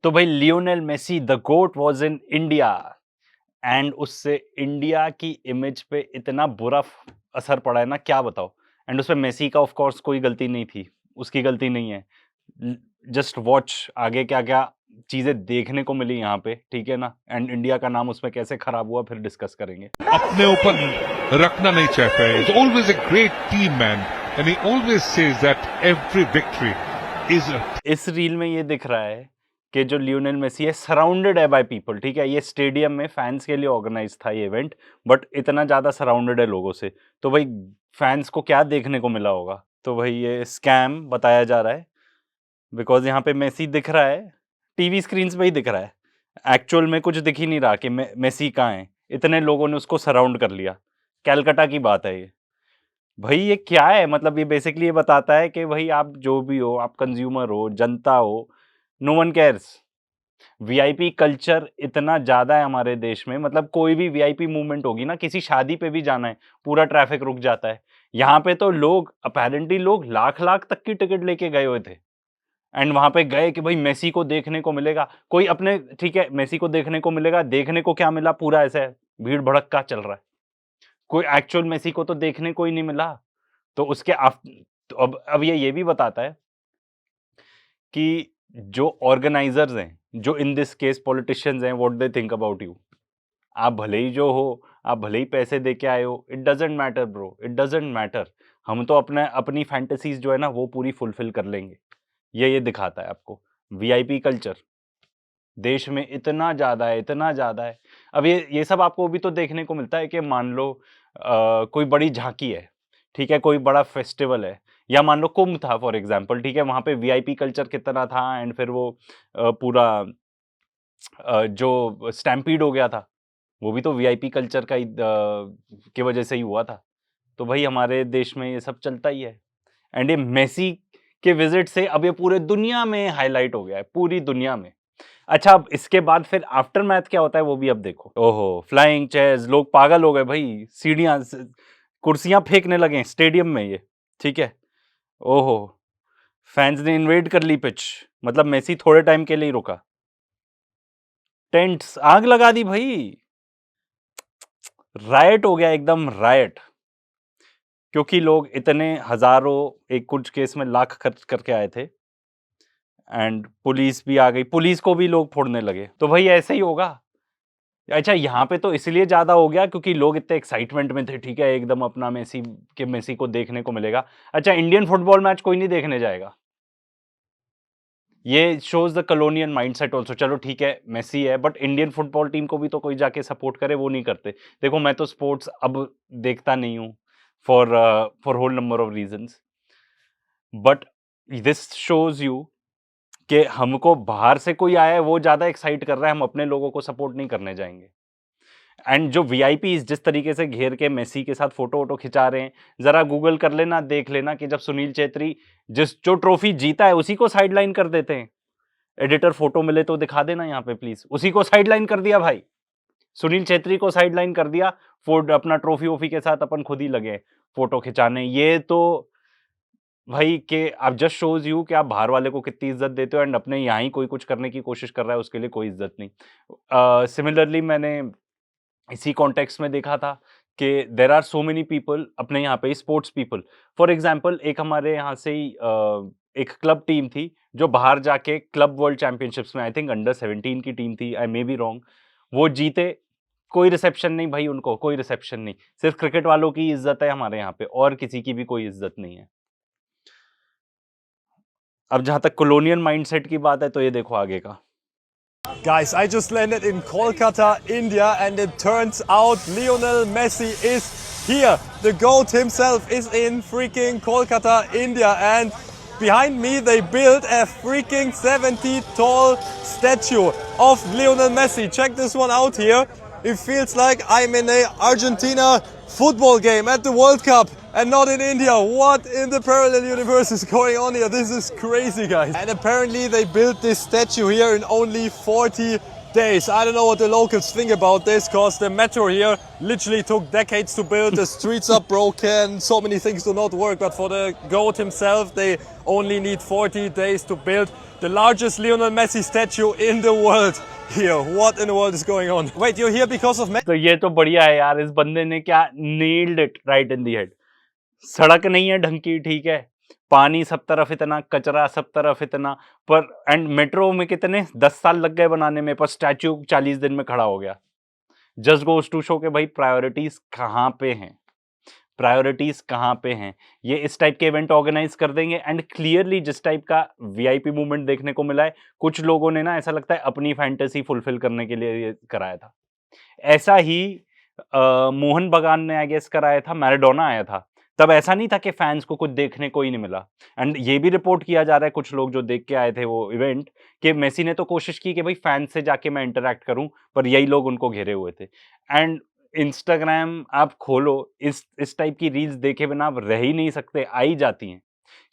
तो भाई Lionel Messi the GOAT was in India and उससे इंडिया की इमेज पे इतना बुरा असर पड़ा है ना, क्या बताओ। एंड उसमें मेसी का ऑफ कोर्स कोई गलती नहीं थी, उसकी गलती नहीं है। जस्ट वॉच आगे क्या क्या चीजें देखने को मिली यहाँ पे, ठीक है ना। एंड इंडिया का नाम उसमें कैसे खराब हुआ फिर डिस्कस करेंगे। अपने ऊपर रखना नहीं चाहता है। He's always a great team man and he always says that every victory is a... इस रील में ये दिख रहा है कि जो लियोनेल मेसी है सराउंडेड है बाय पीपल, ठीक है। ये स्टेडियम में फैंस के लिए ऑर्गेनाइज था ये इवेंट, बट इतना ज्यादा सराउंडेड है लोगों से, तो भाई फैंस को क्या देखने को मिला होगा। तो भाई ये स्कैम बताया जा रहा है, बिकॉज यहाँ पे मेसी दिख रहा है, टीवी स्क्रीन पे ही दिख रहा है, एक्चुअल में कुछ दिख ही नहीं रहा कि मेसी कहाँ है। इतने लोगों ने उसको सराउंड कर लिया। कैलकाटा की बात है ये। भाई ये क्या है, मतलब ये बेसिकली ये बताता है कि भाई आप जो भी हो, आप कंज्यूमर हो, जनता हो, no one cares. VIP culture इतना ज्यादा है हमारे देश में, मतलब कोई भी वीआईपी मूवमेंट होगी ना, किसी शादी पे भी जाना है पूरा ट्रैफिक रुक जाता है। यहाँ पे तो लोग अपेरेंटली लोग लाख लाख तक की टिकट लेके गए हुए थे एंड वहां पे गए कि भाई मेसी को देखने को मिलेगा कोई अपने, ठीक है मेसी को देखने को मिलेगा, देखने को क्या मिला, पूरा ऐसे भीड़ भड़क्का चल रहा है, कोई एक्चुअल मेसी को तो देखने को ही नहीं मिला। तो उसके तो अब ये भी बताता है कि जो ऑर्गेनाइजर्स हैं, जो इन दिस केस पॉलिटिशियंस हैं, what they think about you. आप भले ही जो हो, आप भले ही पैसे दे के आए हो, it doesn't matter bro, it doesn't matter. हम तो अपनी फैंटेसीज जो है ना वो पूरी फुलफिल कर लेंगे। ये दिखाता है आपको वीआईपी कल्चर देश में इतना ज्यादा है, इतना ज्यादा है। अब ये सब आपको भी तो देखने को मिलता है कि मान लो कोई बड़ी झांकी है, ठीक है, कोई बड़ा फेस्टिवल है, या मान लो कुंभ था फॉर एग्जांपल, ठीक है, वहां पे वीआईपी कल्चर कितना था एंड फिर वो पूरा जो स्टैम्पीड हो गया था वो भी तो वीआईपी कल्चर का ही की वजह से ही हुआ था। तो भाई हमारे देश में ये सब चलता ही है एंड ये मेसी के विजिट से अब ये पूरे दुनिया में हाईलाइट हो गया है, पूरी दुनिया में। अच्छा, अब इसके बाद फिर आफ्टर मैथ क्या होता है वो भी अब देखो। ओहो, फ्लाइंग चेयर्स, लोग पागल हो गए भाई, सीढ़ियां कुर्सियां फेंकने लगे स्टेडियम में ये, ठीक है। ओहो, फैंस ने इन्वेड कर ली पिच, मतलब मेसी थोड़े टाइम के लिए ही रुका। टेंट्स आग लगा दी भाई, रायट हो गया एकदम रायट, क्योंकि लोग इतने हजारों, एक कुछ केस में लाख खर्च करके आए थे एंड पुलिस भी आ गई, पुलिस को भी लोग फोड़ने लगे। तो भाई ऐसे ही होगा। अच्छा, यहाँ पे तो इसलिए ज्यादा हो गया क्योंकि लोग इतने एक्साइटमेंट में थे, ठीक है, एकदम अपना मेसी को देखने को मिलेगा। अच्छा, इंडियन फुटबॉल मैच कोई नहीं देखने जाएगा। ये shows the colonial mindset also. चलो ठीक है मेसी है, बट इंडियन फुटबॉल टीम को भी तो कोई जाके सपोर्ट करे, वो नहीं करते। देखो मैं तो स्पोर्ट्स अब देखता नहीं हूँ for whole number of reasons, but this shows you कि हमको बाहर से कोई आया है वो ज्यादा एक्साइट कर रहा है, हम अपने लोगों को सपोर्ट नहीं करने जाएंगे। एंड जो वीआईपी जिस तरीके से घेर के मेसी के साथ फोटो वोटो खिंचा रहे हैं, जरा गूगल कर लेना, देख लेना कि जब सुनील छेत्री जो ट्रॉफी जीता है उसी को साइडलाइन कर देते हैं। एडिटर फोटो मिले तो दिखा देना यहाँ पे प्लीज, उसी को साइडलाइन कर दिया भाई, सुनील छेत्री को साइडलाइन कर दिया, अपना ट्रॉफी वोफी के साथ अपन खुद ही लगे फोटो खिंचाने। ये तो भाई के आप जस्ट शोज यू कि आप बाहर वाले को कितनी इज्जत देते हो एंड अपने यहाँ ही कोई कुछ करने की कोशिश कर रहा है उसके लिए कोई इज्जत नहीं। सिमिलरली मैंने इसी कॉन्टेक्स्ट में देखा था कि there are so many people अपने यहाँ पे स्पोर्ट्स पीपल, फॉर एग्जाम्पल एक हमारे यहाँ से ही एक क्लब टीम थी जो बाहर जाके क्लब वर्ल्ड चैंपियनशिप्स में, आई थिंक अंडर 17 की टीम थी, आई मे बी रॉन्ग, वो जीते। कोई रिसेप्शन नहीं भाई, उनको कोई रिसेप्शन नहीं, सिर्फ क्रिकेट वालों की इज्जत है हमारे यहाँ पे, और किसी की भी कोई इज्जत नहीं है। अब जहां तक कॉलोनियल माइंडसेट की बात है तो ये देखो आगे का। Guys, I just landed in Kolkata, India, and it turns out Lionel Messi is here. The GOAT himself is in freaking Kolkata, India, and behind me they built a freaking 70 tall statue of Lionel Messi. Check this one out here. It feels like I'm in a Argentina football game at the World Cup and not in India. What in the parallel universe is going on here? This is crazy, guys. And apparently they built this statue here in only 40 days. I don't know what the locals think about this, because the metro here literally took decades to build. The streets are broken, so many things do not work. But for the GOAT himself, they only need 40 days to build the largest Lionel Messi statue in the world here. What in the world is going on? Wait, you're here because of Messi? तो ये तो बढ़िया है यार, इस बंदे ने क्या nailed it right in the head. सड़क नहीं है ढंग की, ठीक है, पानी सब तरफ इतना, कचरा सब तरफ इतना, पर एंड मेट्रो में कितने 10 साल लग गए बनाने में, पर स्टैच्यू 40 दिन में खड़ा हो गया। जस्ट गोज टू शो के भाई प्रायोरिटीज कहाँ पे हैं, प्रायोरिटीज कहाँ पे हैं। ये इस टाइप के इवेंट ऑर्गेनाइज कर देंगे एंड क्लियरली जिस टाइप का वीआईपी मूवमेंट देखने को मिला है, कुछ लोगों ने ना ऐसा लगता है अपनी फैंटेसी फुलफिल करने के लिए ये कराया था। ऐसा ही मोहन बगान ने आई गेस कराया था, मैराडोना आया था, तब ऐसा नहीं था कि फैंस को कुछ देखने को ही नहीं मिला। एंड ये भी रिपोर्ट किया जा रहा है, कुछ लोग जो देख के आए थे वो इवेंट, कि मेसी ने तो कोशिश की कि भाई फैंस से जाके मैं इंटरैक्ट करूं, पर यही लोग उनको घेरे हुए थे। एंड इंस्टाग्राम आप खोलो, इस टाइप की रील्स देखे बिना आप रह ही नहीं सकते, आ ही जाती हैं।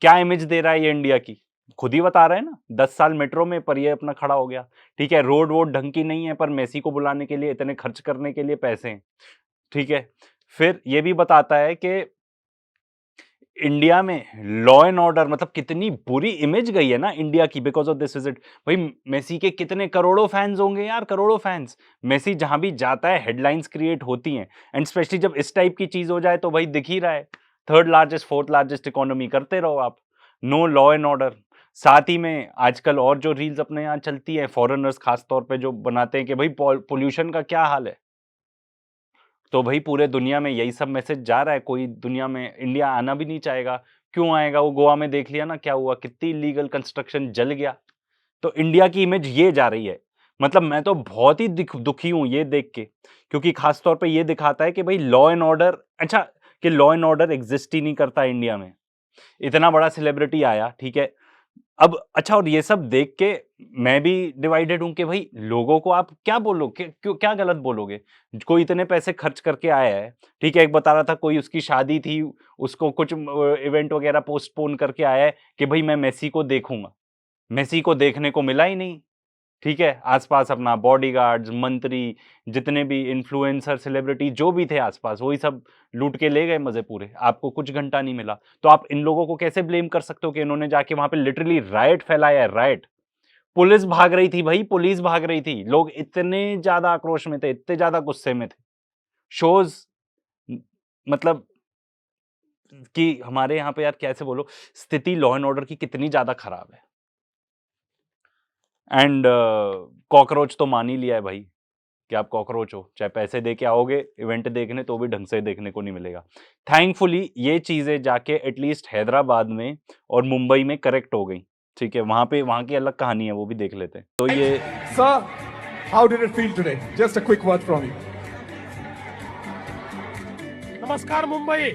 क्या इमेज दे रहा है ये इंडिया की, खुद ही बता रहे हैं ना, 10 साल मेट्रो में, पर ये अपना खड़ा हो गया। ठीक है, रोड वोड ढंग की नहीं है, पर मेसी को बुलाने के लिए इतने खर्च करने के लिए पैसे हैं। ठीक है, फिर ये भी बताता है कि इंडिया में लॉ एंड ऑर्डर, मतलब कितनी बुरी इमेज गई है ना इंडिया की बिकॉज ऑफ दिस विजिट। भाई मेसी के कितने करोड़ों फैंस होंगे यार, करोड़ों फैंस। मेसी जहां भी जाता है हेडलाइंस क्रिएट होती हैं, एंड स्पेशली जब इस टाइप की चीज हो जाए तो भाई दिख ही रहा है, 3rd largest 4th largest economy, करते रहो आप, नो लॉ एंड ऑर्डर। साथ ही में आजकल और जो रील्स अपने यहाँ चलती है, फॉरेनर्स खास तौर पे जो बनाते हैं कि भाई पोल्यूशन का क्या हाल है, तो भाई पूरे दुनिया में यही सब मैसेज जा रहा है। कोई दुनिया में इंडिया आना भी नहीं चाहेगा, क्यों आएगा? वो गोवा में देख लिया ना क्या हुआ, कितनी इलीगल कंस्ट्रक्शन जल गया। तो इंडिया की इमेज ये जा रही है। मतलब मैं तो बहुत ही दुखी हूं ये देख के, क्योंकि खास तौर पे ये दिखाता है कि भाई लॉ एंड ऑर्डर, अच्छा कि लॉ एंड ऑर्डर एग्जिस्ट ही नहीं करता इंडिया में। इतना बड़ा सेलिब्रिटी आया, ठीक है, अब अच्छा, और ये सब देख के मैं भी डिवाइडेड हूं कि भाई लोगों को आप क्या बोलोगे, क्यों क्या गलत बोलोगे? कोई इतने पैसे खर्च करके आया है, ठीक है, एक बता रहा था कोई उसकी शादी थी, उसको कुछ इवेंट वगैरह पोस्टपोन करके आया है कि भाई मैं मेसी को देखूंगा, मेसी को देखने को मिला ही नहीं। ठीक है, आसपास अपना बॉडीगार्ड्स, मंत्री, जितने भी इन्फ्लुएंसर, सेलिब्रिटी जो भी थे आसपास, वही सब लूट के ले गए मजे पूरे, आपको कुछ घंटा नहीं मिला। तो आप इन लोगों को कैसे ब्लेम कर सकते हो कि इन्होंने जाके वहां पे लिटरली राइट फैलाया है? राइट, पुलिस भाग रही थी भाई, पुलिस भाग रही थी, लोग इतने ज्यादा आक्रोश में थे, इतने ज्यादा गुस्से में थे। शोज मतलब कि हमारे यहाँ पे यार कैसे बोलो, स्थिति लॉ एंड ऑर्डर की कितनी ज्यादा खराब है। एंड कॉकरोच तो मान ही लिया है भाई कि आप कॉकरोच हो, चाहे पैसे दे के आओगे इवेंट देखने तो भी ढंग से देखने को नहीं मिलेगा। थैंकफुली ये चीजें जाके एटलीस्ट हैदराबाद में और मुंबई में करेक्ट हो गई। ठीक है, वहां पे वहां की अलग कहानी है, वो भी देख लेते हैं। तो ये Sir, how did it feel today? Just a quick word from you. नमस्कार मुंबई,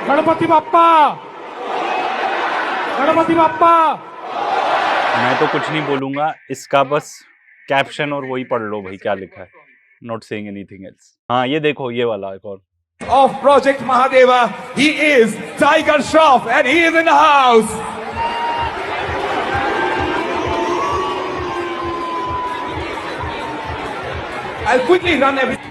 गणपति बाप्पा, गणपति बाप्पा। मैं तो कुछ नहीं बोलूंगा, इसका बस कैप्शन और वही पढ़ लो भाई क्या लिखा है, नॉट सेइंग एनीथिंग एल्स। हाँ ये देखो, ये वाला एक और Of Project Mahadeva, he is Tiger Shroff and he is in the house. I'll quickly run every.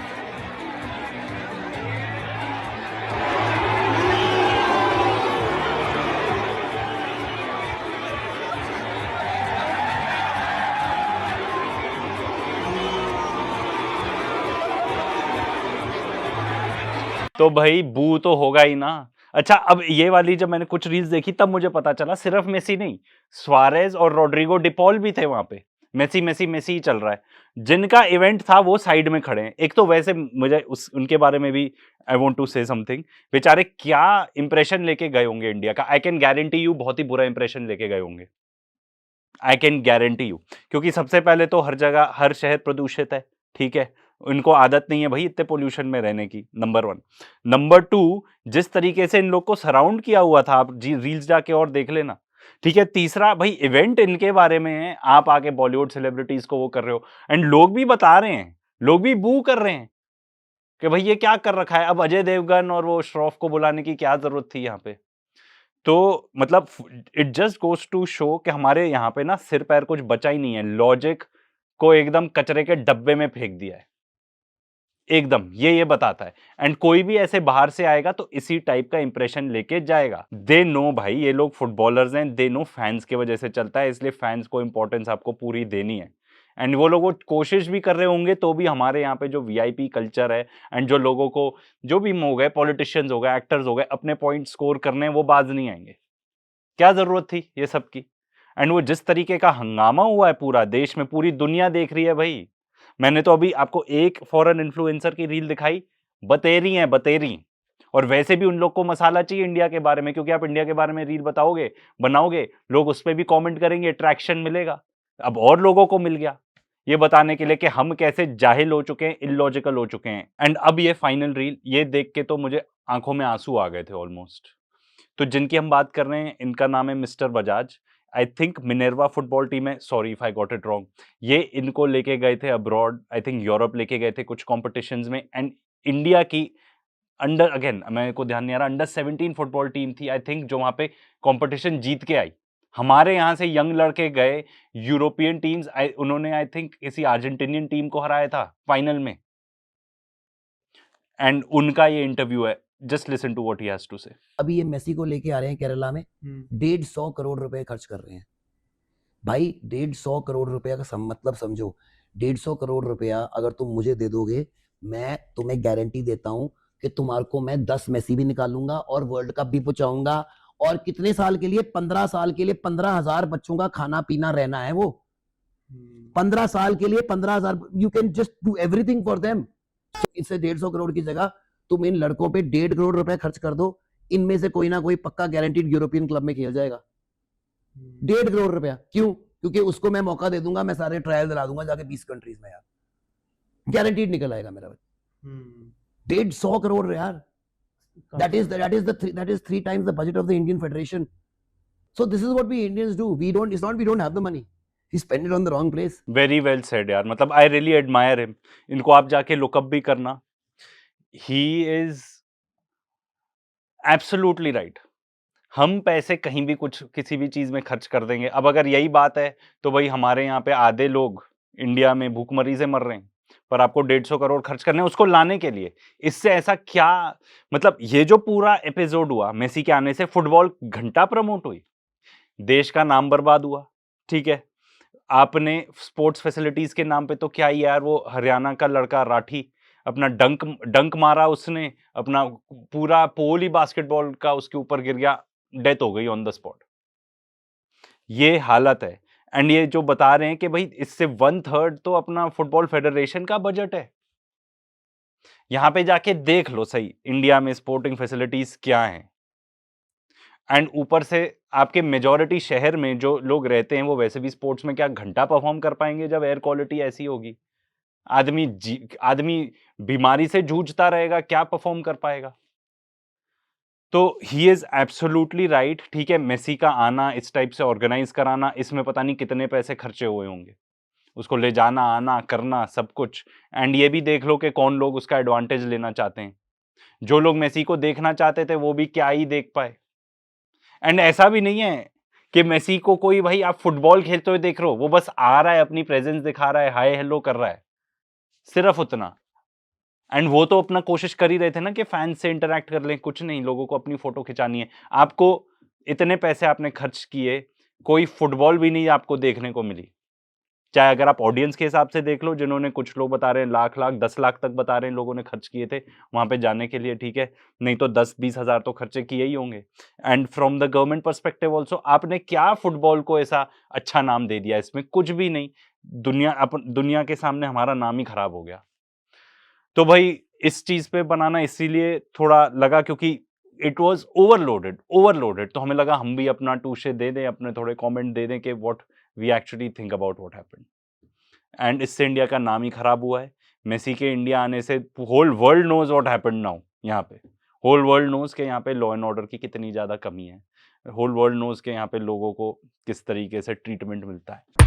तो भाई बू तो होगा ही ना। अच्छा, अब ये वाली जब मैंने कुछ रील्स देखी तब मुझे पता चला सिर्फ मेसी नहीं, सुआरेज और रोड्रिगो डिपॉल भी थे वहां पे। मेसी मेसी मेसी ही चल रहा है। जिनका इवेंट था वो साइड में खड़े हैं। एक तो वैसे मुझे उनके बारे में भी I want to say something, बेचारे क्या इंप्रेशन लेके गए होंगे इंडिया का। आई कैन गारंटी यू बहुत ही बुरा इंप्रेशन लेके गए होंगे, आई कैन गारंटी यू, क्योंकि सबसे पहले तो हर जगह हर शहर प्रदूषित है। ठीक है, इनको आदत नहीं है भाई इतने पोल्यूशन में रहने की, नंबर 1। नंबर 2, जिस तरीके से इन लोग को सराउंड किया हुआ था, आप रील्स जाके और देख लेना। ठीक है, तीसरा भाई इवेंट इनके बारे में है, आप आके बॉलीवुड सेलिब्रिटीज को वो कर रहे हो, एंड लोग भी बता रहे हैं, लोग भी बू कर रहे हैं कि भाई ये क्या कर रखा है। अब अजय देवगन और वो श्रॉफ को बुलाने की क्या जरूरत थी यहाँ पे? तो मतलब it just goes to show कि हमारे यहाँ पे ना सिर पैर कुछ बचा ही नहीं है, लॉजिक को एकदम कचरे के डब्बे में फेंक दिया है एकदम, ये बताता है। एंड कोई भी ऐसे बाहर से आएगा तो इसी टाइप का इंप्रेशन लेके जाएगा। दे नो भाई, ये लोग फुटबॉलर्स हैं, दे नो फैंस की वजह से चलता है, इसलिए फैंस को इंपॉर्टेंस आपको पूरी देनी है। एंड वो लोग वो कोशिश भी कर रहे होंगे, तो भी हमारे यहाँ पे जो वीआईपी कल्चर है एंड जो लोगों को, जो भी हो गए, पॉलिटिशियंस हो गए, एक्टर्स हो गए, अपने पॉइंट स्कोर करने, वो बाज नहीं आएंगे। क्या जरूरत थी ये सब की? एंड वो जिस तरीके का हंगामा हुआ है पूरा देश में, पूरी दुनिया देख रही है भाई। मैंने तो अभी आपको एक फॉरेन इन्फ्लुएंसर की रील दिखाई, बतेरी है बतेरी। और वैसे भी उन लोग को मसाला चाहिए इंडिया के बारे में, क्योंकि आप इंडिया के बारे में रील बताओगे, बनाओगे, लोग उस पर भी कमेंट करेंगे, ट्रैक्शन मिलेगा। अब और लोगों को मिल गया ये बताने के लिए कि हम कैसे जाहिल हो चुके हैं, इलॉजिकल हो चुके हैं। एंड अब ये फाइनल रील ये देख के तो मुझे आंखों में आंसू आ गए थे ऑलमोस्ट। तो जिनकी हम बात कर रहे हैं, इनका नाम है mister Bajaj. I think Minerva football team है, sorry if I got it wrong. ये इनको लेके गए थे अब्रॉड, आई थिंक यूरोप लेके गए थे कुछ कॉम्पिटिशन्स में। एंड इंडिया की अंडर, अगेन मेरे को ध्यान नहीं आ रहा, अंडर 17 फुटबॉल टीम थी आई थिंक, जो वहां पे कॉम्पिटिशन जीत के आई। हमारे यहाँ से यंग लड़के गए यूरोपियन टीम्स, उन्होंने आई थिंक किसी अर्जेंटीनियन टीम को हराया था फाइनल में। एंड उनका ये इंटरव्यू है, just listen to what he has to say. अभी ये मेसी को लेके आ रहे हैं केरला में, 150 करोड़ रुपए खर्च कर रहे हैं भाई। 150 करोड़ रुपया का मतलब समझो, 150 करोड़ रुपया अगर तुम मुझे दे दोगे, मैं तुम्हें गारंटी देता हूं कि तुम्हारे को मैं 10 मेसी भी निकालूंगा और वर्ल्ड कप भी पहुंचाऊंगा। और कितने साल के लिए? 15 साल के लिए। 15,000 बच्चों का खाना पीना रहना है वो। 15 साल के लिए 15,000, you can just do everything for them. इससे 150 करोड़ की जगह तुम इन लड़कों पे 1.5 करोड़ रुपए खर्च कर दो, इनमें से कोई ना कोई पक्का गारंटीड यूरोपियन क्लब में खेल जाएगा। 1.5 करोड़ रुपया क्यों? क्योंकि उसको मैं मौका दे दूंगा, मैं सारे ट्रायल दिला दूंगा जाके 20 कंट्रीज में, यार गारंटीड निकल आएगा मेरा। 150 करोड़ यार, that is 3 times the budget of the Indian Federation. So this is what we Indians do. It's not we don't have the money, we spend it on the wrong place. Very well said यार, मतलब I really admire him. इनको आप जाके lookup भी करना, he is absolutely right. हम पैसे कहीं भी कुछ किसी भी चीज में खर्च कर देंगे। अब अगर यही बात है तो भाई हमारे यहाँ पे आधे लोग इंडिया में भूखमरी से मर रहे हैं, पर आपको 150 करोड़ खर्च करने हैं उसको लाने के लिए। इससे ऐसा क्या, मतलब ये जो पूरा एपिसोड हुआ मेसी के आने से, फुटबॉल घंटा प्रमोट हुई, देश का नाम बर्बाद हुआ, ठीक है। आपने स्पोर्ट्स फैसिलिटीज के नाम पे तो क्या ही यार, वो हरियाणा का लड़का राठी अपना डंक मारा उसने, अपना पूरा पोल ही बास्केटबॉल का उसके ऊपर गिर गया, डेथ हो गई ऑन द स्पॉट। ये हालत है। एंड ये जो बता रहे हैं कि भाई इससे 1/3 तो अपना फुटबॉल फेडरेशन का बजट है। यहां पे जाके देख लो सही इंडिया में स्पोर्टिंग फैसिलिटीज क्या हैं। एंड ऊपर से आपके मेजॉरिटी शहर में जो लोग रहते हैं वो वैसे भी स्पोर्ट्स में क्या घंटा परफॉर्म कर पाएंगे जब एयर क्वालिटी ऐसी होगी? आदमी बीमारी से जूझता रहेगा, क्या परफॉर्म कर पाएगा? तो ही इज एब्सोल्युटली राइट, ठीक है। मेसी का आना, इस टाइप से ऑर्गेनाइज कराना, इसमें पता नहीं कितने पैसे खर्चे हुए होंगे, उसको ले जाना आना करना सब कुछ। एंड ये भी देख लो कि कौन लोग उसका एडवांटेज लेना चाहते हैं। जो लोग मेसी को देखना चाहते थे वो भी क्या ही देख पाए। एंड ऐसा भी नहीं है कि मेसी को कोई, भाई आप फुटबॉल खेलते हुए देख रहे हो, वो बस आ रहा है, अपनी प्रेजेंस दिखा रहा है, हाय हेलो कर रहा है, सिर्फ उतना। एंड वो तो अपना कोशिश कर ही रहे थे ना कि फैंस से इंटरैक्ट कर लें, कुछ नहीं, लोगों को अपनी फोटो खिंचानी है। आपको इतने पैसे आपने खर्च किए, कोई फुटबॉल भी नहीं आपको देखने को मिली। चाहे अगर आप ऑडियंस के हिसाब से देख लो, जिन्होंने, कुछ लोग बता रहे हैं लाख 10 लाख तक बता रहे हैं लोगों ने खर्च किए थे वहां पे जाने के लिए, ठीक है, नहीं तो 10-20 हजार तो खर्चे किए ही होंगे। And from the government perspective also, आपने क्या फुटबॉल को ऐसा अच्छा नाम दे दिया? इसमें कुछ भी नहीं। दुनिया के सामने हमारा नाम ही खराब हो गया। तो भाई इस चीज पे बनाना इसीलिए थोड़ा लगा क्योंकि इट वॉज ओवरलोडेड। तो हमें लगा हम भी अपना टूशे दे दें, अपने थोड़े कमेंट दे दें कि what we actually think about what happened. And इससे इंडिया का नाम ही खराब हुआ है। मेसी के इंडिया आने से whole world knows what happened now. यहाँ पे होल वर्ल्ड नोज के यहाँ पे लॉ एंड ऑर्डर की कितनी ज्यादा कमी है। होल वर्ल्ड नोज के यहाँ पे लोगों को किस तरीके से ट्रीटमेंट मिलता है।